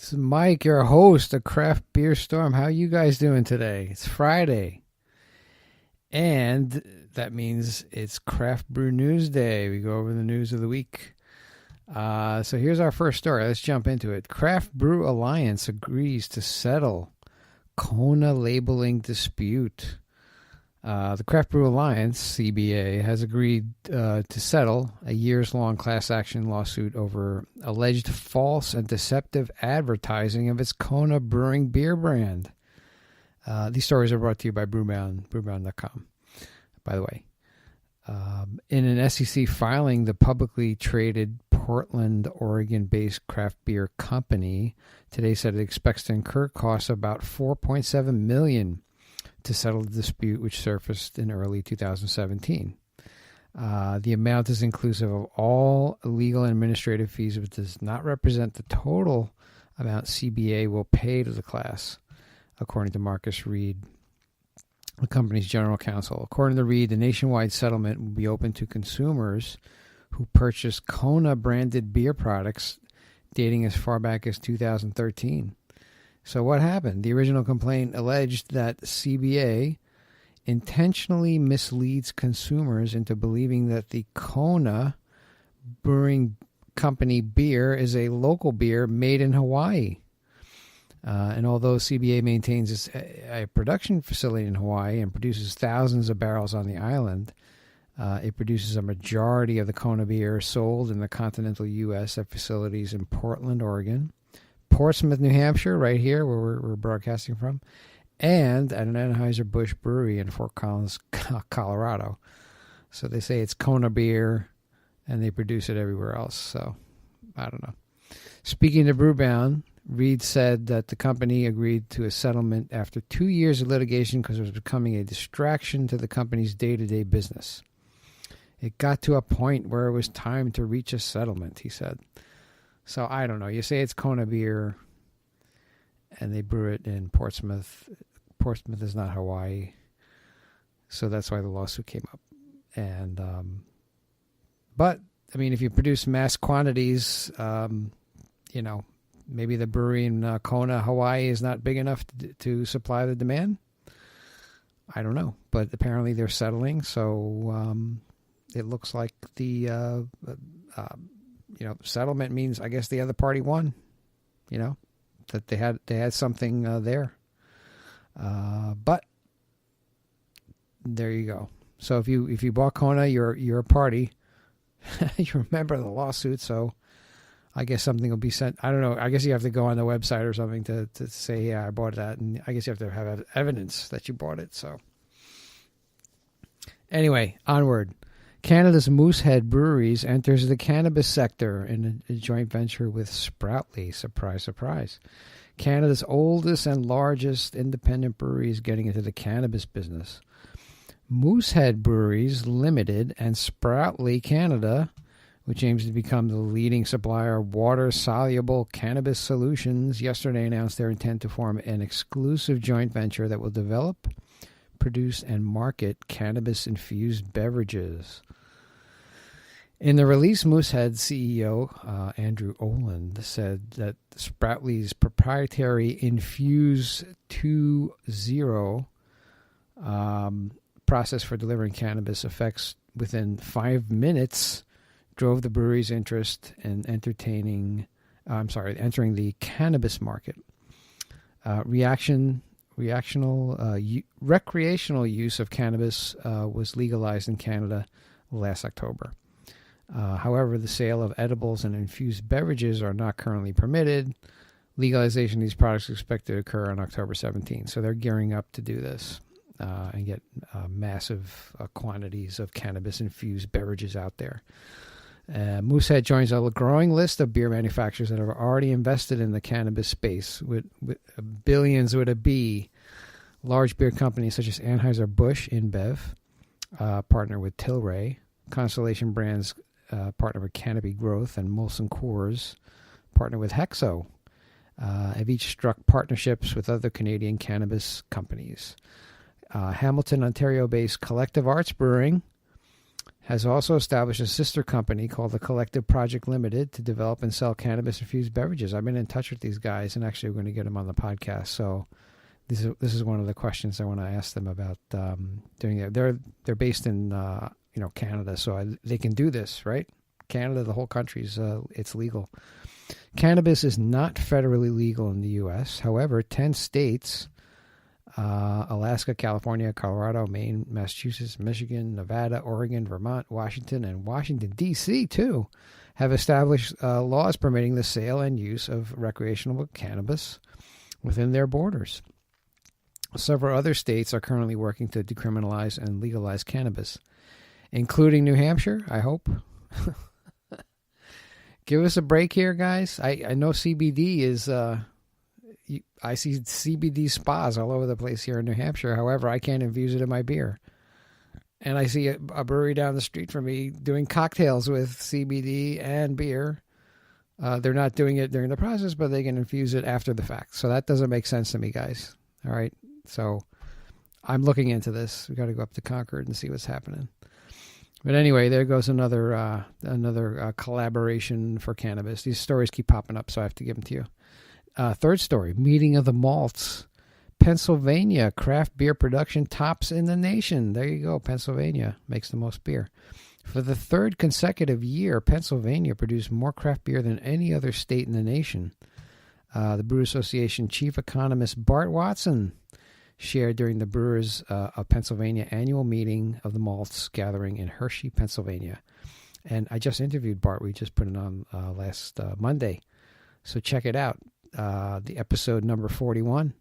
This is Mike, your host of Craft Beer Storm. How you guys doing today? It's Friday, and that means it's Craft Brew News Day. We go over the news of the week. So here's our first story. Let's jump into it. Craft Brew Alliance agrees to settle Kona labeling dispute. The Craft Brew Alliance, CBA, has agreed to settle a years-long class action lawsuit over alleged false and deceptive advertising of its Kona Brewing beer brand. These stories are brought to you by brewbound.com, by the way. In an SEC filing, the publicly traded Portland, Oregon-based craft beer company today said it expects to incur costs of about $4.7 million to settle the dispute, which surfaced in early 2017. The amount is inclusive of all legal and administrative fees, but does not represent the total amount CBA will pay to the class, according to Marcus Reed, the company's general counsel. According to Reed, the nationwide settlement will be open to consumers who purchase Kona-branded beer products dating as far back as 2013. So what happened? The original complaint alleged that CBA intentionally misleads consumers into believing that the Kona Brewing Company beer is a local beer made in Hawaii. And although CBA maintains a production facility in Hawaii and produces thousands of barrels on the island, it produces a majority of the Kona beer sold in the continental U.S. at facilities in Portland, Oregon, Portsmouth, New Hampshire, right here where we're broadcasting from, and at an Anheuser-Busch brewery in Fort Collins, Colorado. So they say it's Kona beer, and they produce it everywhere else. So I don't know. Speaking to Brewbound, Reed said that the company agreed to a settlement after 2 years of litigation because it was becoming a distraction to the company's day-to-day business. It got to a point where it was time to reach a settlement, he said. So I don't know. You say it's Kona beer, and they brew it in Portsmouth. Portsmouth is not Hawaii, so that's why the lawsuit came up. And but I mean, if you produce mass quantities, maybe the brewery in Kona, Hawaii, is not big enough to supply the demand. I don't know, but apparently they're settling. So it looks like the settlement means, I guess, the other party won, that they had something there. But there you go. So if you bought Kona, you're a party. You remember the lawsuit, so I guess something will be sent. I don't know. I guess you have to go on the website or something to say, yeah, I bought that. And I guess you have to have evidence that you bought it. So anyway, onward. Canada's Moosehead Breweries enters the cannabis sector in a joint venture with Sproutly. Surprise, surprise. Canada's oldest and largest independent brewery is getting into the cannabis business. Moosehead Breweries Limited and Sproutly Canada, which aims to become the leading supplier of water-soluble cannabis solutions, yesterday announced their intent to form an exclusive joint venture that will develop, produce, and market cannabis-infused beverages. In the release, Moosehead CEO Andrew Oland said that Sproutly's proprietary Infuse 2.0 process for delivering cannabis effects within 5 minutes drove the brewery's interest in entering the cannabis market. Recreational use of cannabis was legalized in Canada last October. However, the sale of edibles and infused beverages are not currently permitted. Legalization of these products is expected to occur on October 17th. So they're gearing up to do this and get massive quantities of cannabis-infused beverages out there. Moosehead joins a growing list of beer manufacturers that have already invested in the cannabis space with billions with a B. Large beer companies such as Anheuser-Busch InBev partner with Tilray. Constellation Brands partner with Canopy Growth, and Molson Coors partner with Hexo. Have each struck partnerships with other Canadian cannabis companies. Hamilton, Ontario-based Collective Arts Brewing has also established a sister company called the Collective Project Limited to develop and sell cannabis-infused beverages. I've been in touch with these guys, and actually we're going to get them on the podcast. So this is one of the questions I want to ask them about doing it. They're based in Canada, so they can do this, right? Canada, the whole country's it's legal. Cannabis is not federally legal in the U.S. However, 10 states, Alaska, California, Colorado, Maine, Massachusetts, Michigan, Nevada, Oregon, Vermont, Washington, and Washington, D.C., too, have established laws permitting the sale and use of recreational cannabis within their borders. Several other states are currently working to decriminalize and legalize cannabis, including New Hampshire, I hope. Give us a break here, guys. I know CBD is... I see CBD spas all over the place here in New Hampshire. However, I can't infuse it in my beer. And I see a brewery down the street from me doing cocktails with CBD and beer. They're not doing it during the process, but they can infuse it after the fact. So that doesn't make sense to me, guys. All right. So I'm looking into this. We got to go up to Concord and see what's happening. But anyway, there goes another collaboration for cannabis. These stories keep popping up, so I have to give them to you. Third story, meeting of the malts. Pennsylvania craft beer production tops in the nation. There you go. Pennsylvania makes the most beer. For the third consecutive year, Pennsylvania produced more craft beer than any other state in the nation. The Brew Association chief economist Bart Watson shared during the Brewers of Pennsylvania annual meeting of the malts gathering in Hershey, Pennsylvania. And I just interviewed Bart. We just put it on last Monday. So check it out. The episode number 41.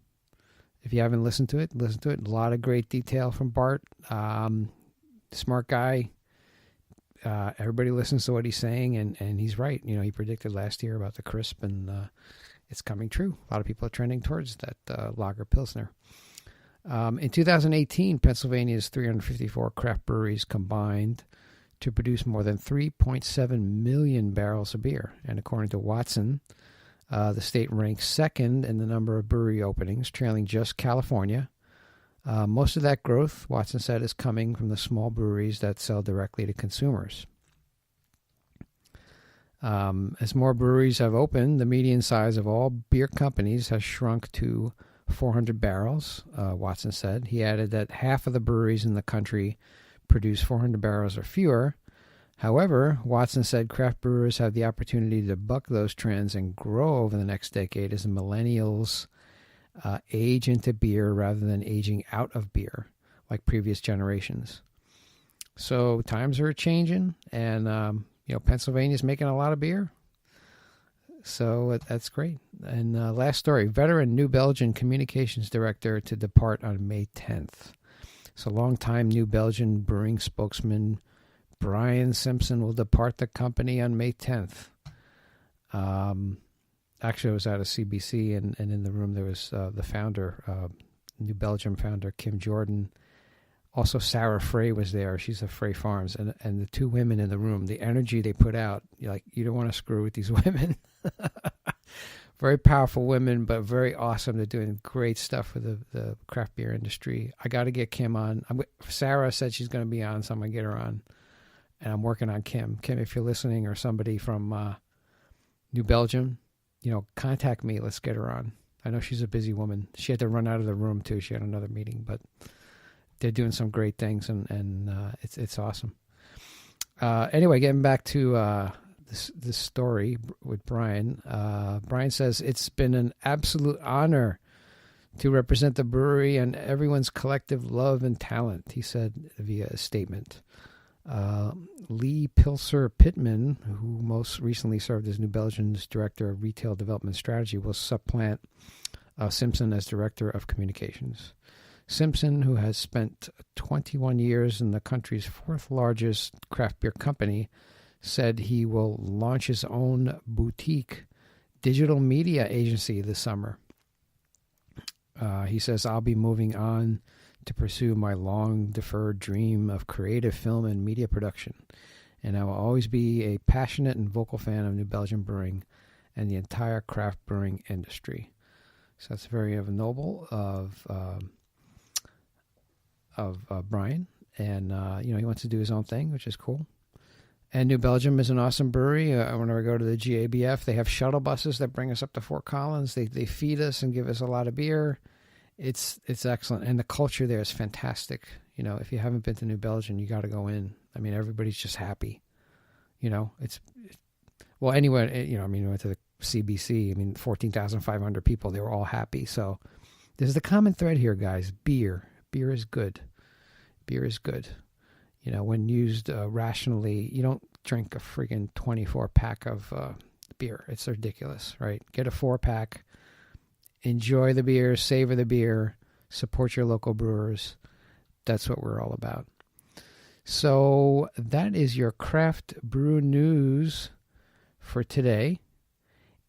If you haven't listened to it, listen to it. A lot of great detail from Bart. Smart guy. Everybody listens to what he's saying, and he's right. You know, he predicted last year about the crisp, and it's coming true. A lot of people are trending towards that lager pilsner. In 2018, Pennsylvania's 354 craft breweries combined to produce more than 3.7 million barrels of beer. And according to Watson, the state ranks second in the number of brewery openings, trailing just California. Most of that growth, Watson said, is coming from the small breweries that sell directly to consumers. As more breweries have opened, the median size of all beer companies has shrunk to 400 barrels, Watson said. He added that half of the breweries in the country produce 400 barrels or fewer. However, Watson said craft brewers have the opportunity to buck those trends and grow over the next decade as the millennials age into beer rather than aging out of beer like previous generations. So times are changing, and Pennsylvania's making a lot of beer. So that's great. And last story, veteran New Belgian communications director to depart on May 10th. So longtime New Belgian brewing spokesman Brian Simpson will depart the company on May 10th. Actually, I was out of CBC, and in the room there was the founder, New Belgium founder Kim Jordan. Also, Sarah Frey was there. She's of Frey Farms. And the two women in the room, the energy they put out, you don't want to screw with these women. Very powerful women, but very awesome. They're doing great stuff for the craft beer industry. I got to get Kim on. Sarah said she's going to be on, so I'm going to get her on. And I'm working on Kim. Kim, if you're listening, or somebody from New Belgium, contact me. Let's get her on. I know she's a busy woman. She had to run out of the room, too. She had another meeting, but they're doing some great things, and it's awesome. Anyway, getting back to this story with Brian. Brian says, it's been an absolute honor to represent the brewery and everyone's collective love and talent, he said via a statement. Lee Pilser Pittman, who most recently served as New Belgium's Director of Retail Development Strategy, will supplant Simpson as Director of Communications. Simpson, who has spent 21 years in the country's fourth largest craft beer company, said he will launch his own boutique digital media agency this summer. He says, I'll be moving on to pursue my long-deferred dream of creative film and media production, and I will always be a passionate and vocal fan of New Belgium brewing and the entire craft brewing industry. So that's very noble of Brian. And, he wants to do his own thing, which is cool. And New Belgium is an awesome brewery. Whenever I go to the GABF, they have shuttle buses that bring us up to Fort Collins. They feed us and give us a lot of beer. It's excellent. And the culture there is fantastic. If you haven't been to New Belgium, you got to go in. I mean, everybody's just happy. Anyway, we went to the CBC. 14,500 people. They were all happy. So there's the common thread here, guys. Beer. Beer is good. Beer is good. When used rationally, you don't drink a friggin' 24-pack of beer. It's ridiculous, right? Get a 4-pack. Enjoy the beer. Savor the beer. Support your local brewers. That's what we're all about. So that is your craft brew news for today.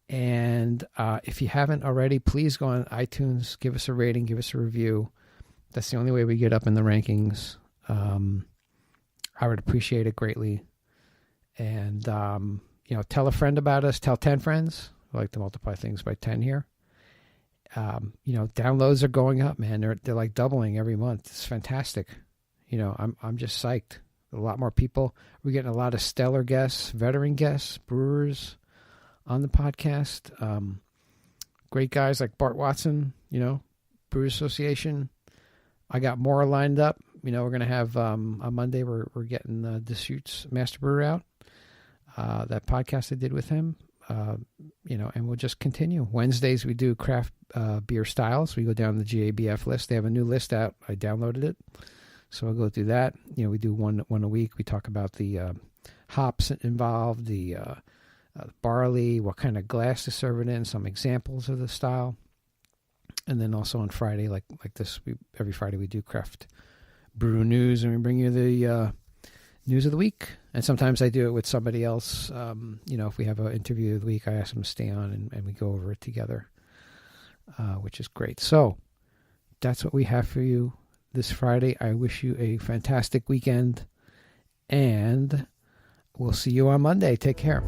And if you haven't already, please go on iTunes, give us a rating, give us a review. That's the only way we get up in the rankings. I would appreciate it greatly. And, tell a friend about us. Tell 10 friends. I like to multiply things by 10 here. Downloads are going up, man. They're like doubling every month. It's fantastic. I'm just psyched. A lot more people. We're getting a lot of stellar guests, veteran guests, brewers on the podcast. Great guys like Bart Watson, Brewers Association. I got more lined up. We're going to have on Monday, we're getting the Deschutes Master Brewer out. That podcast I did with him, and we'll just continue. Wednesdays, we do craft beer styles. We go down the GABF list. They have a new list out. I downloaded it. So I'll go through that. We do one a week. We talk about the hops involved, the barley, what kind of glass to serve it in, some examples of the style. And then also on Friday, like this, every Friday we do craft brew news, and we bring you the news of the week. And sometimes I do it with somebody else. If we have an interview of the week, I ask them to stay on and we go over it together, which is great. So that's what we have for you this Friday. I wish you a fantastic weekend, and we'll see you on Monday. Take care.